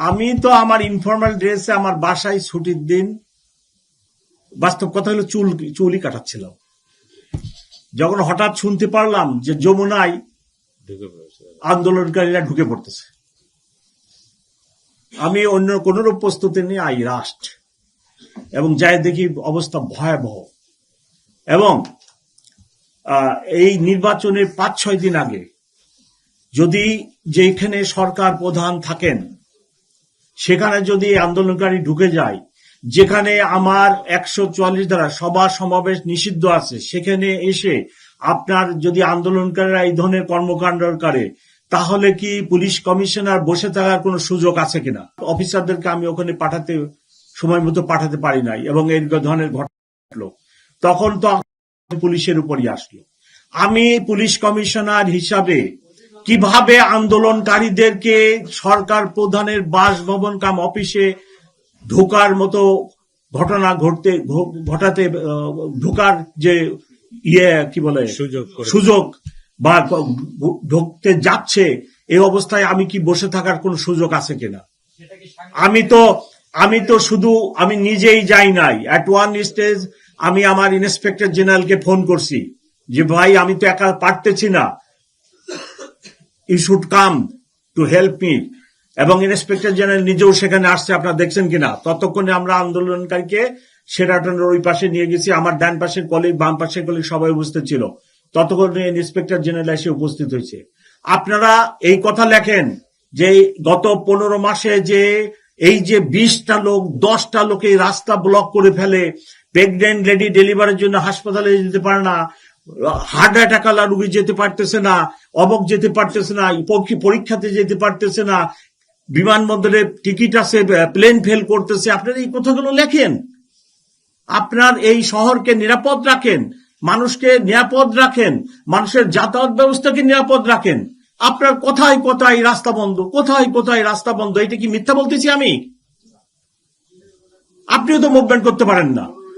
আমি তো আমার ইনফর্মাল ড্রেসে আমার বাসায় ছুটির দিন, বাস্তব কথা হলো চুলই কাটাচ্ছিলাম, যখন হঠাৎ শুনতে পারলাম যে যমুনায় আন্দোলনকারীরা ঢুকে পড়তেছে, আমি অন্য কোনরূপ প্রস্তুতি নিয়ে আই রাস্ট এবং যাই দেখি অবস্থা ভয়াবহ। এবং এই নির্বাচনের 5-6 দিন আগে যদি যেখানে সরকার প্রধান থাকেন সেখানে যদি আন্দোলনকারী ঢুকে যায়, যেখানে আমার 144 ধারা সভা সমাবেশ নিষিদ্ধ আছে, সেখানে এসে আপনার যদি আন্দোলনকারীরা এই ধরনের কর্মকাণ্ড করে, তাহলে কি পুলিশ কমিশনার বসে থাকার কোনো সুযোগ আছে কিনা? অফিসারদেরকে আমি ওখানে সময় মতো পাঠাতে পারি নাই এবং এই ধরনের ঘটনা তখন তো পুলিশের উপরই আসলো। আমি পুলিশ কমিশনার হিসাবে কিভাবে আন্দোলনকারীদেরকে সরকার প্রধানের বাসভবন কাম অফিসে ঢোকার মতো ঘটনা ঘটাতে ঢোকার যে কি বলে সুযোগ বা ঢুকতে যাচ্ছে, এই অবস্থায় আমি কি বসে থাকার কোন সুযোগ আছে কিনা? আমি তো শুধু আমি নিজেই যাই নাই। অ্যাট ওয়ান স্টেজ আমি আমার ইন্সপেক্টর জেনারেলকে ফোন করছি যে ভাই আমি তো একা পারতেছি না, you should come to help me. এবং ইন্সপেক্টর জেনারেল নিজেও সেখানে আসছে, আপনারা দেখছেন কিনা। ততক্ষণে আমরা আন্দোলনকারীকে শেরাটনের ওই পাশে নিয়ে গেছি, আমার ডান পাশের কলিগ বাম পাশের কলিগ সবাই উপস্থিত ছিল। ততক্ষণে ইন্সপেক্টর জেনারেল এসে উপস্থিত হয়েছে। আপনারা এই কথা লেখেন যে গত 15 মাসে যে এই যে 20টা লোক 10টা লোক এই রাস্তা ব্লক করে ফেলে, প্রেগনেন্ট লেডি ডেলিভারির জন্য হাসপাতালে যেতে পারে না, হার্ট অ্যাটাক আলা রুগী যেতে পারতেছে না, অবক যেতে পারতেছে না, পরীক্ষাতে যেতে পারতেছে না, বিমানবন্দরে টিকিট আছে প্লেন ফেল করতেছে। আপনারা এই কথাগুলো লেখেন, আপনার এই শহরকে নিরাপদ রাখেন, মানুষকে নিরাপদ রাখেন, মানুষের যাতায়াত ব্যবস্থাকে নিরাপদ রাখেন। আপনার কোথায় কোথায় রাস্তা বন্ধ, কোথায় কোথায় রাস্তা বন্ধ, এটা কি মিথ্যা বলতেছি আমি? আপনিও তো মুভমেন্ট করতে পারেন না।